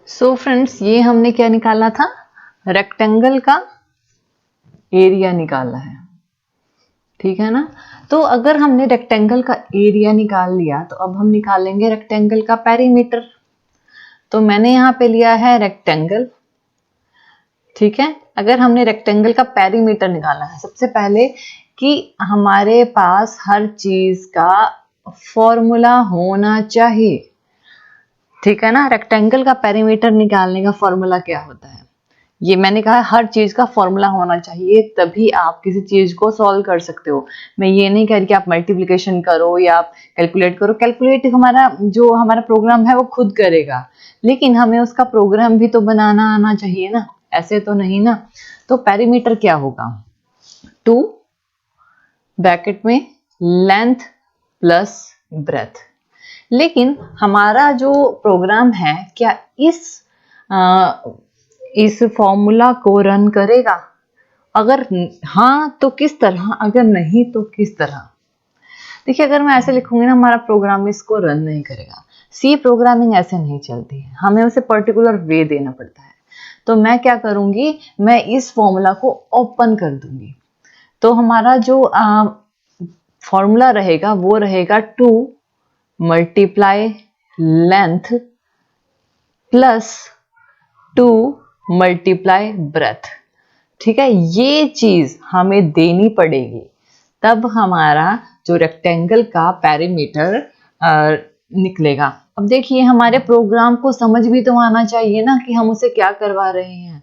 So friends, ये हमने क्या निकाला था? रेक्टेंगल का एरिया निकाला है, ठीक है ना। तो अगर हमने रेक्टेंगल का एरिया निकाल लिया तो अब हम निकालेंगे रेक्टेंगल का पेरीमीटर। तो मैंने यहाँ पे लिया है रेक्टेंगल, ठीक है। अगर हमने रेक्टेंगल का पेरीमीटर निकालना है, सबसे पहले कि हमारे पास हर चीज का फॉर्मूला होना चाहिए, ठीक है ना। रेक्टेंगल का पेरीमीटर निकालने का फॉर्मूला क्या होता है? ये मैंने कहा हर चीज का फॉर्मूला होना चाहिए, तभी आप किसी चीज को सॉल्व कर सकते हो। मैं ये नहीं कह रही कि आप मल्टीप्लिकेशन करो या आप कैलकुलेट करो। कैलकुलेट हमारा जो हमारा प्रोग्राम है वो खुद करेगा, लेकिन हमें उसका प्रोग्राम भी तो बनाना आना चाहिए ना, ऐसे तो नहीं ना। तो पेरीमीटर क्या होगा? 2 ब्रैकेट में लेंथ प्लस ब्रेथ। लेकिन हमारा जो प्रोग्राम है क्या इस फॉर्मूला को रन करेगा? अगर हाँ तो किस तरह, अगर नहीं तो किस तरह? देखिए, अगर मैं ऐसे लिखूंगी ना, हमारा प्रोग्राम इसको रन नहीं करेगा। सी प्रोग्रामिंग ऐसे नहीं चलती है, हमें उसे पर्टिकुलर वे देना पड़ता है। तो मैं क्या करूंगी, मैं इस फॉर्मूला को ओपन कर दूंगी। तो हमारा जो फॉर्मूला रहेगा वो रहेगा 2 multiply length plus 2 multiply breath, ठीक है। ये चीज हमें देनी पड़ेगी, तब हमारा जो रेक्टेंगल का पेरीमीटर निकलेगा। अब देखिए, हमारे प्रोग्राम को समझ भी तो आना चाहिए ना कि हम उसे क्या करवा रहे हैं।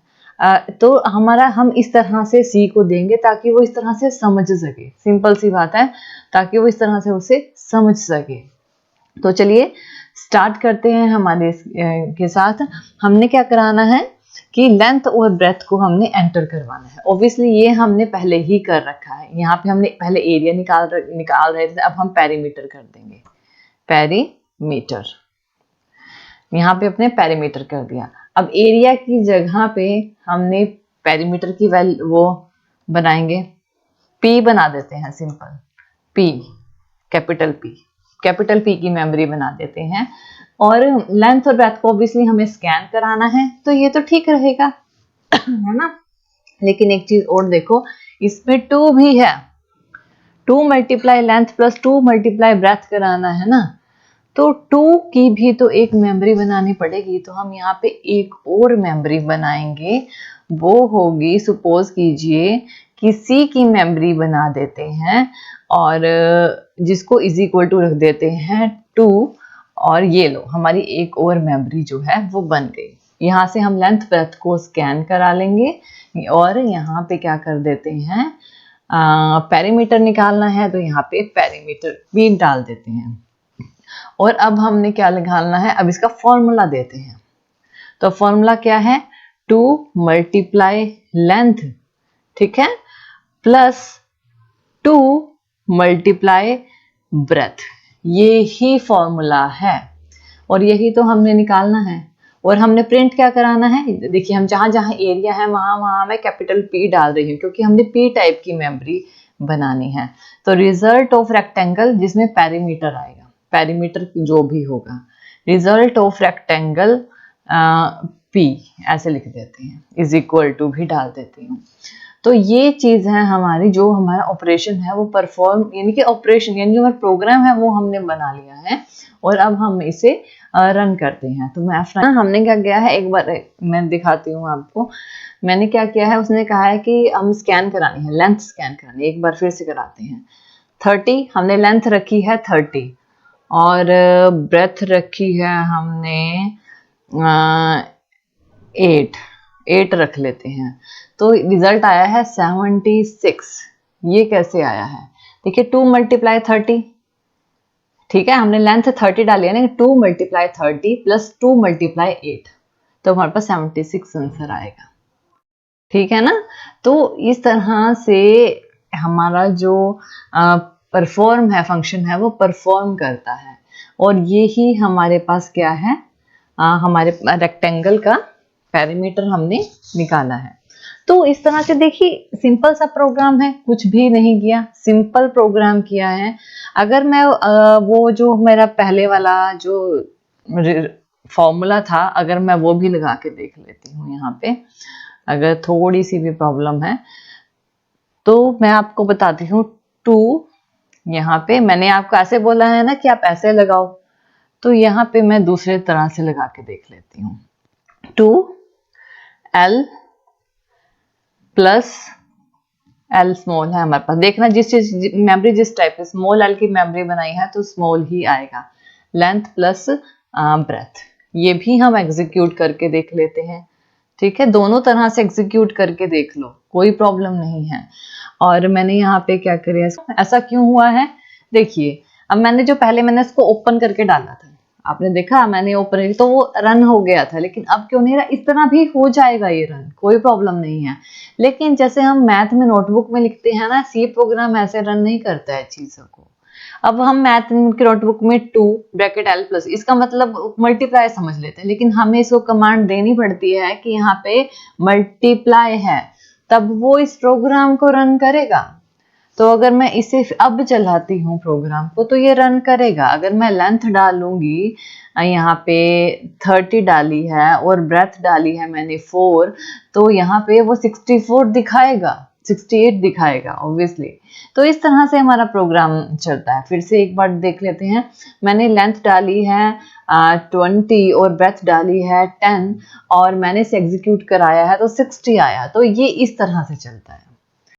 तो हम इस तरह से सी को देंगे ताकि वो इस तरह से समझ सके। सिंपल सी बात है, ताकि वो इस तरह से उसे समझ सके। तो चलिए स्टार्ट करते हैं हमारे के साथ। हमने क्या कराना है कि लेंथ और ब्रेथ को हमने एंटर करवाना है। ऑब्वियसली ये हमने पहले ही कर रखा है। यहाँ पे हमने पहले एरिया निकाल रहे थे, अब हम पेरीमीटर कर देंगे। पेरीमीटर, यहाँ पे अपने पेरीमीटर कर दिया। अब एरिया की जगह पे हमने पेरीमीटर की वैल्यू वो बनाएंगे, पी बना देते हैं। सिंपल पी, कैपिटल पी की मेमोरी बना देते हैं। और लेंथ और ब्रेथ को ऑब्वियसली हमें स्कैन कराना है, तो ये तो ठीक रहेगा है ना। लेकिन एक चीज और देखो, इसमें 2 भी है। 2 multiply length plus 2 multiply breath कराना है ना, तो 2 की भी तो एक मेमोरी बनानी पड़ेगी। तो हम यहाँ पे एक और मेमोरी बनाएंगे, वो होगी, सपोज कीजिए कि सी की मेमोरी बना देते हैं और जिसको इज इक्वल टू रख देते हैं 2। और ये लो, हमारी एक और मेमोरी जो है वो बन गई। यहाँ से हम लेंथ ब्रेथ को स्कैन करा लेंगे और यहाँ पे क्या कर देते हैं, पेरीमीटर निकालना है तो यहाँ पे पेरीमीटर भी डाल देते हैं। और अब हमने क्या निकालना है, अब इसका फॉर्मूला देते हैं। तो फॉर्मूला क्या है? 2 मल्टीप्लाई लेंथ, ठीक है, प्लस 2 मल्टीप्लाई ब्रेथ। ये ही फॉर्मूला है और यही तो हमने निकालना है। और हमने प्रिंट क्या कराना है? देखिए, हम जहां जहां एरिया है वहां मैं कैपिटल पी डाल रही हूँ, क्योंकि हमने पी टाइप की मेमोरी बनानी है। तो रिजल्ट ऑफ रेक्टेंगल, जिसमें पेरीमीटर आएगा, पेरीमीटर जो भी होगा, रिजल्ट ऑफ रेक्टेंगल पी ऐसे लिख देते हैं, इज इक्वल टू भी डाल देती हूँ। तो ये चीज है हमारी, जो हमारा ऑपरेशन है वो परफॉर्म, यानी कि ऑपरेशन यानी जो हमारा प्रोग्राम है वो हमने बना लिया है और अब हम इसे रन करते हैं। तो मैं हमने क्या किया है, एक बार मैं दिखाती हूँ आपको। मैंने क्या किया है, उसने कहा है कि हम स्कैन करानी है, लेंथ स्कैन करानी है। एक बार फिर से कराते हैं। 30 हमने लेंथ रखी है 30 और ब्रेथ रखी है हमने 8 रख लेते हैं। तो रिजल्ट आया है 76। ये कैसे आया है? देखिए, 2 मल्टीप्लाई 30, ठीक है, हमने लेंथ 30 डाली है ना, 2 मल्टीप्लाई 30 प्लस 2 मल्टीप्लाई 8, तो हमारे पास 76 आंसर आएगा, ठीक है ना। तो इस तरह से हमारा जो परफॉर्म है, फंक्शन है, वो परफॉर्म करता है। और ये ही हमारे पास क्या है, हमारे रेक्टेंगल का पेरीमीटर हमने निकाला है। तो इस तरह से देखिए, सिंपल सा प्रोग्राम है, कुछ भी नहीं किया, सिंपल प्रोग्राम किया है। अगर मैं वो जो मेरा पहले वाला जो फॉर्मूला था, अगर मैं वो भी लगा के देख लेती हूँ यहाँ पे, अगर थोड़ी सी भी प्रॉब्लम है तो मैं आपको बताती हूँ। 2 यहाँ पे मैंने आपको ऐसे बोला है ना कि आप ऐसे लगाओ, तो यहाँ पे मैं दूसरे तरह से लगा के देख लेती हूँ। 2L प्लस L स्मॉल है हमारे पास, देखना जिस चीज मेमोरी जिस टाइप की स्मॉल L की मेमोरी बनाई है तो स्मॉल ही आएगा। लेंथ प्लस ब्रेथ, ये भी हम एग्जीक्यूट करके देख लेते हैं। ठीक है, दोनों तरह से एग्जीक्यूट करके देख लो, कोई प्रॉब्लम नहीं है। और मैंने यहाँ पे क्या करिए, ऐसा क्यों हुआ है देखिए, अब मैंने जो पहले मैंने इसको ओपन करके डाला था, आपने देखा मैंने ओपन तो वो रन हो गया था, लेकिन अब क्यों नहीं रहा, इस तरह भी हो जाएगा ये रन, कोई प्रॉब्लम नहीं है। लेकिन जैसे हम मैथ में नोटबुक में लिखते हैं ना, सी प्रोग्राम ऐसे रन नहीं करता है चीजों को। अब हम मैथ की नोटबुक में 2 ब्रैकेट L प्लस, इसका मतलब मल्टीप्लाई समझ लेते हैं, लेकिन हमें इसको कमांड देनी पड़ती है कि यहाँ पे मल्टीप्लाई है, तब वो इस प्रोग्राम को रन करेगा। तो अगर मैं इसे अब चलाती हूँ प्रोग्राम को तो ये रन करेगा। अगर मैं लेंथ डालूंगी, यहाँ पे 30 डाली है और ब्रेथ डाली है मैंने 4, तो यहाँ पे वो 64 दिखाएगा, 68 दिखाएगा ऑब्वियसली। तो इस तरह से हमारा प्रोग्राम चलता है। फिर से एक बार देख लेते हैं, मैंने लेंथ डाली है 20 और ब्रेथ डाली है 10 और मैंने इसे एग्जीक्यूट कराया है तो 60 आया। तो ये इस तरह से चलता है।